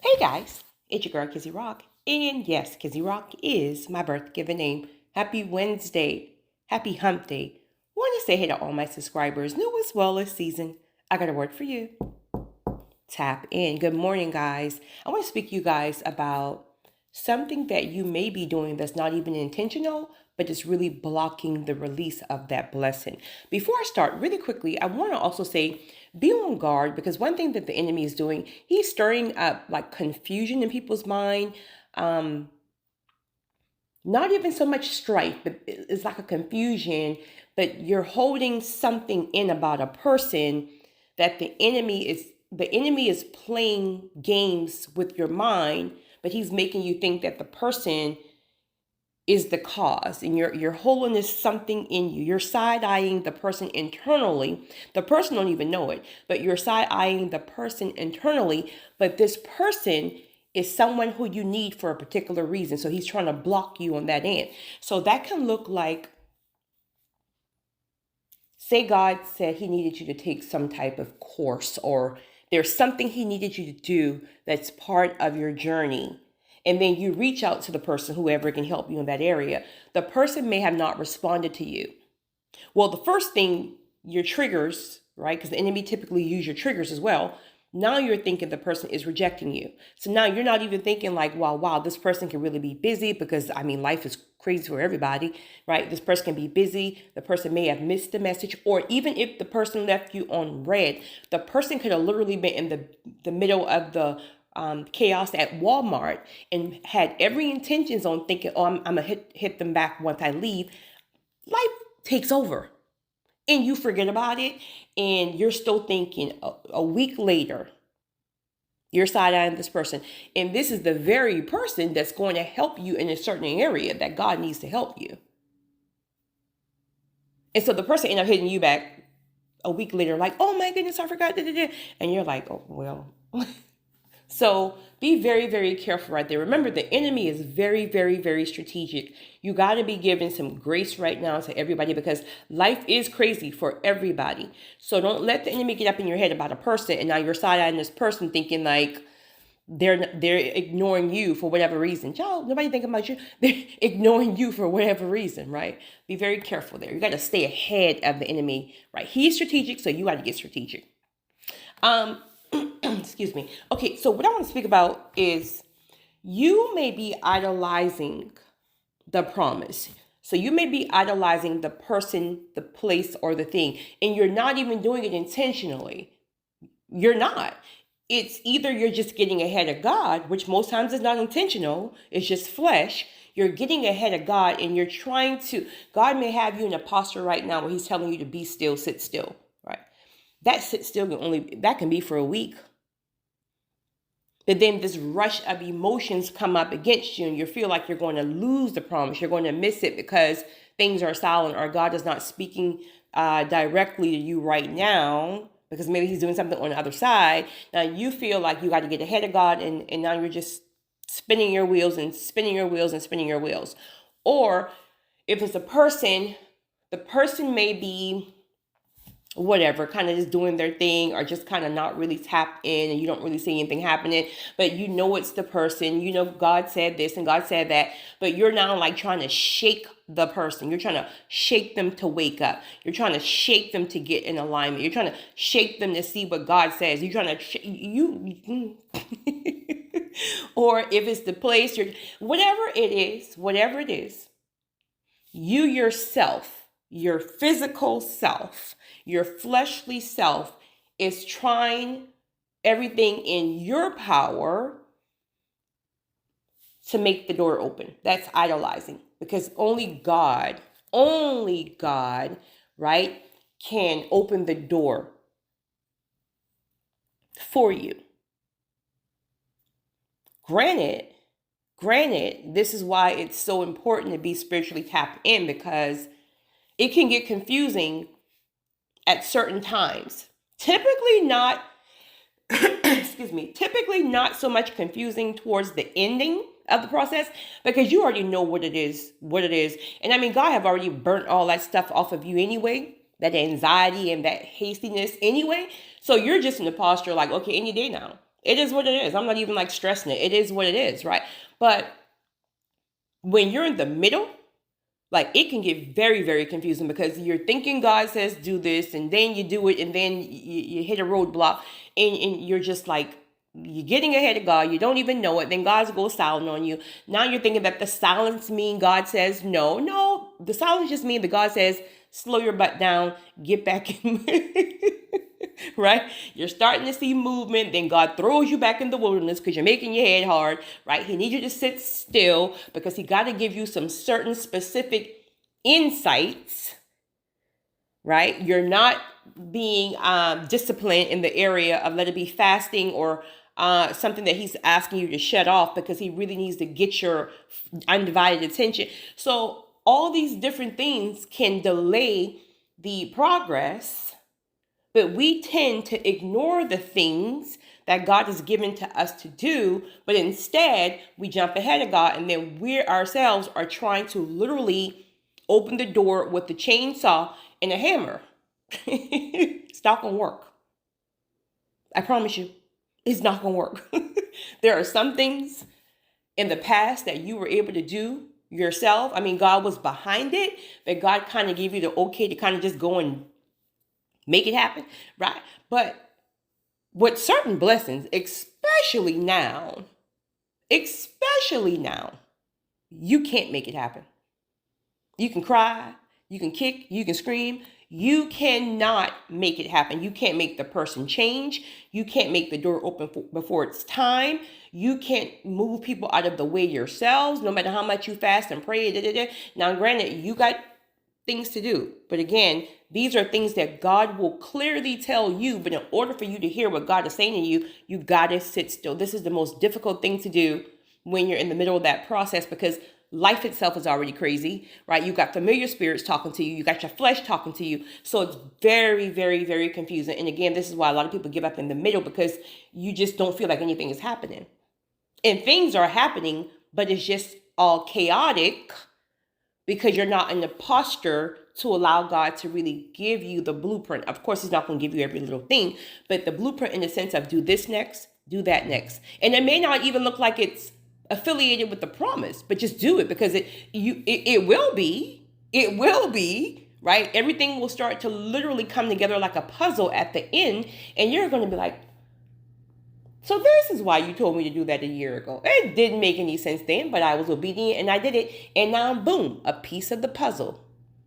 Hey guys, it's your girl Kizzy Rock. And yes, Kizzy Rock is my birth given name. Happy Wednesday. Happy hump day. Want to say hey to all my subscribers, new as well as season. I got a word for you. Tap in. Good morning, guys. I want to speak to you guys about something that you may be doing that's not even intentional, but it's really blocking the release of that blessing. Before I start, really quickly, I want to also say be on guard because one thing that the enemy is doing, he's stirring up like confusion in people's mind. Um, Not even so much strife, but it's like a confusion, but you're holding something in about a person that the enemy is playing games with your mind, but he's making you think that the person is the cause, and you're holding this something in you. You're side-eyeing the person internally. The person don't even know it, but you're side-eyeing the person internally, but this person is someone who you need for a particular reason. So he's trying to block you on that end. So that can look like, say God said he needed you to take some type of course, or there's something he needed you to do that's part of your journey. And then you reach out to the person, whoever can help you in that area. The person may have not responded to you. Well, the first thing, your triggers, right? Because the enemy typically use your triggers as well. Now you're thinking the person is rejecting you. So now you're not even thinking like, wow, this person can really be busy because I mean, life is crazy for everybody, right? This person can be busy. The person may have missed the message, or even if the person left you on red, the person could have literally been in the middle of the chaos at Walmart and had every intentions on thinking, oh, I'm gonna hit them back once I leave. Life takes over and you forget about it, and you're still thinking a week later you're side-eyeing this person, and this is the very person that's going to help you in a certain area that God needs to help you. And so the person end up hitting you back a week later like, oh my goodness, I forgot, and you're like, oh well. So be very, very careful right there. Remember, the enemy is very, very, very strategic. You got to be giving some grace right now to everybody because life is crazy for everybody. So don't let the enemy get up in your head about a person, and now you're side-eyeing this person thinking like they're ignoring you for whatever reason. Y'all, nobody thinking about you. They're ignoring you for whatever reason, right? Be very careful there. You got to stay ahead of the enemy, right? He's strategic, so you got to get strategic. Um, excuse me. Okay, so what I want to speak about is you may be idolizing the promise. So you may be idolizing the person, the place, or the thing, and you're not even doing it intentionally. You're not. It's either you're just getting ahead of God, which most times is not intentional, it's just flesh. You're getting ahead of God and you're trying to, God may have you in a posture right now where he's telling you to be still, sit still, right? That sit still that can be for a week. But then this rush of emotions come up against you and you feel like you're going to lose the promise. You're going to miss it because things are silent or God is not speaking directly to you right now because maybe he's doing something on the other side. Now you feel like you got to get ahead of God, and now you're just spinning your wheels and spinning your wheels and spinning your wheels. Or if it's a person, the person may be whatever, kind of just doing their thing or just kind of not really tapped in, and you don't really see anything happening, but you know it's the person, you know God said this and God said that, but you're now like trying to shake the person. You're trying to shake them to wake up. You're trying to shake them to get in alignment. You're trying to shake them to see what God says. You're trying to or if it's the place, you're whatever it is, you yourself, your physical self, your fleshly self is trying everything in your power to make the door open. That's idolizing, because only God, right, can open the door for you. Granted, this is why it's so important to be spiritually tapped in, because it can get confusing at certain times. Typically not, typically not so much confusing towards the ending of the process, because you already know what it is. And I mean, God have already burnt all that stuff off of you anyway, that anxiety and that hastiness anyway. So you're just in the posture like, okay, any day now. It is what it is. I'm not even like stressing it. It is what it is, right? But when you're in the middle, like it can get very, very confusing because you're thinking God says do this and then you do it and then you hit a roadblock and you're just like, you're getting ahead of God. You don't even know it. Then God goes silent on you. Now you're thinking that the silence mean God says no. No, the silence just means that God says, slow your butt down, get back in. Right? You're starting to see movement. Then God throws you back in the wilderness because you're making your head hard. Right? He needs you to sit still because he got to give you some certain specific insights. Right? You're not being disciplined in the area of let it be fasting or something that he's asking you to shut off because he really needs to get your undivided attention. So all these different things can delay the progress, but we tend to ignore the things that God has given to us to do, but instead we jump ahead of God and then we ourselves are trying to literally open the door with the chainsaw and a hammer. It's not gonna work. I promise you. It's not going to work. There are some things in the past that you were able to do yourself. I mean, God was behind it, but God kind of gave you the okay to kind of just go and make it happen, right? But with certain blessings, especially now, you can't make it happen. You can cry, you can kick, you can scream. You cannot make it happen. You can't make the person change. You can't make the door open before it's time. You can't move people out of the way yourselves, no matter how much you fast and pray. Now, granted, you got things to do. But again, these are things that God will clearly tell you. But in order for you to hear what God is saying to you, you got to sit still. This is the most difficult thing to do when you're in the middle of that process because life itself is already crazy, right? You got familiar spirits talking to you. You got your flesh talking to you. So it's very, very, very confusing. And again, this is why a lot of people give up in the middle because you just don't feel like anything is happening. And things are happening, but it's just all chaotic because you're not in the posture to allow God to really give you the blueprint. Of course, he's not going to give you every little thing, but the blueprint in the sense of do this next, do that next. And it may not even look like it's affiliated with the promise, but just do it because it will be, right? Everything will start to literally come together like a puzzle at the end, and you're going to be like, so this is why you told me to do that a year ago. It didn't make any sense then, but I was obedient and I did it, and now boom, a piece of the puzzle.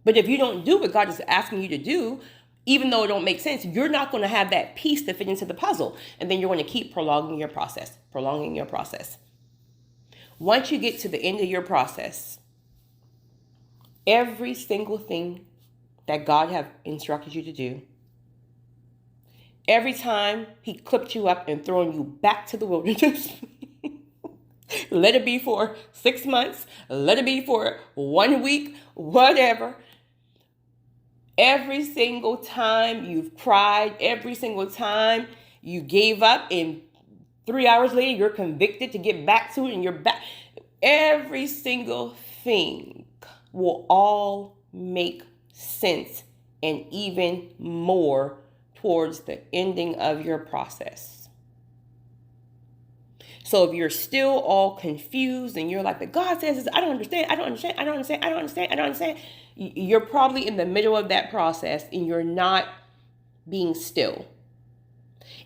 But if you don't do what God is asking you to do, even though it don't make sense, you're not going to have that piece to fit into the puzzle, and then you're going to keep prolonging your process. Once you get to the end of your process, every single thing that God have instructed you to do, every time he clipped you up and thrown you back to the wilderness, let it be for 6 months, let it be for 1 week, whatever. Every single time you've cried, every single time you gave up, and 3 hours later, you're convicted to get back to it and you're back. Every single thing will all make sense and even more towards the ending of your process. So if you're still all confused and you're like, but God says this, I don't understand, you're probably in the middle of that process and you're not being still.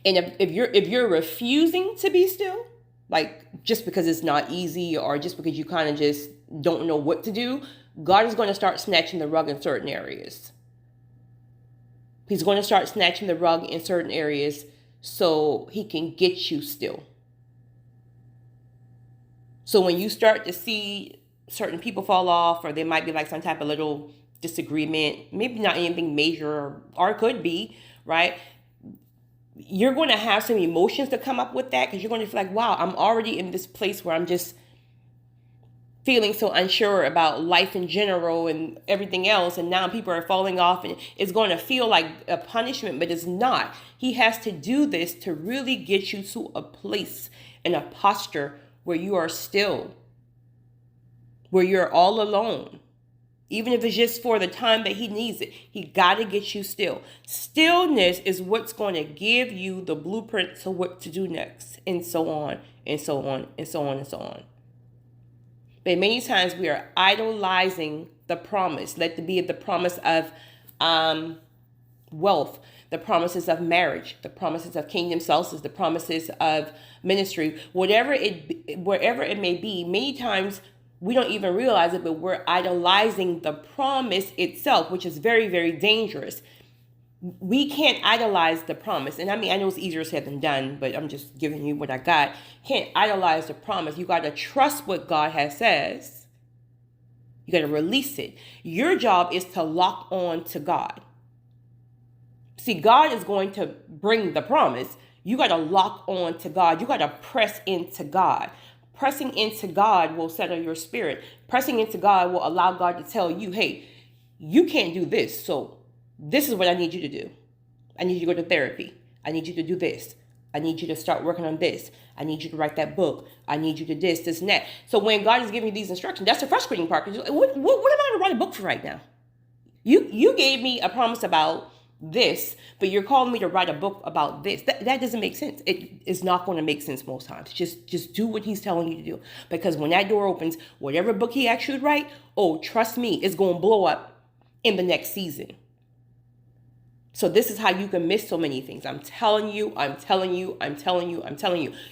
And if you're refusing to be still, like just because it's not easy or just because you kind of just don't know what to do, God is going to start snatching the rug in certain areas. He's going to start snatching the rug in certain areas so he can get you still. So when you start to see certain people fall off, or there might be like some type of little disagreement, maybe not anything major, or it could be, right? You're going to have some emotions to come up with that because you're going to feel like, wow, I'm already in this place where I'm just feeling so unsure about life in general and everything else. And now people are falling off and it's going to feel like a punishment, but it's not. He has to do this to really get you to a place and a posture where you are still, where you're all alone, Even if it's just for the time that he needs it, he got to get you still. Stillness is what's going to give you the blueprint to what to do next, and so on, and so on, and so on, and so on. But many times we are idolizing the promise. Let it be the promise of wealth, the promises of marriage, the promises of kingdom spouses, the promises of ministry, wherever it may be. Many times we don't even realize it, but we're idolizing the promise itself, which is very, very dangerous. We can't idolize the promise. And I mean, I know it's easier said than done, but I'm just giving you what I got. Can't idolize the promise. You got to trust what God has says. You got to release it. Your job is to lock on to God. See, God is going to bring the promise. You got to lock on to God. You got to press into God. Pressing into God will settle your spirit. Pressing into God will allow God to tell you, hey, you can't do this. So this is what I need you to do. I need you to go to therapy. I need you to do this. I need you to start working on this. I need you to write that book. I need you to this, and that. So when God is giving you these instructions, that's the frustrating part. What am I going to write a book for right now? You gave me a promise about this, but you're calling me to write a book about this. That doesn't make sense. It is not going to make sense most times. Just do what he's telling you to do. Because when that door opens, whatever book he asks you to write, oh, trust me, it's going to blow up in the next season. So this is how you can miss so many things. I'm telling you.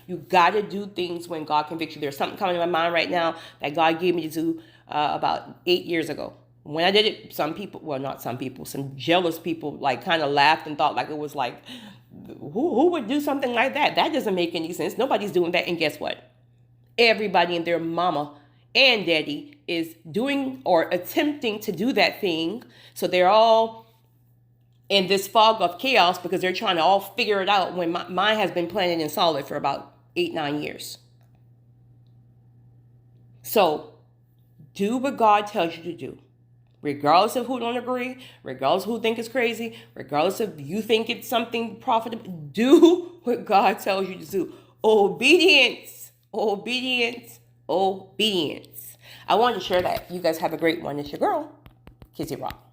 You got to do things when God convicts you. There's something coming to my mind right now that God gave me to do about 8 years ago. When I did it, some jealous people like kind of laughed and thought like it was like, who would do something like that? That doesn't make any sense. Nobody's doing that. And guess what? Everybody and their mama and daddy is doing or attempting to do that thing. So they're all in this fog of chaos because they're trying to all figure it out when mine has been planted and solid for about 8-9 years. So do what God tells you to do. Regardless of who don't agree, regardless of who think it's crazy, regardless of you think it's something profitable, do what God tells you to do. Obedience, obedience, obedience. I wanted to share that. You guys have a great one. It's your girl, Kizzy Rock.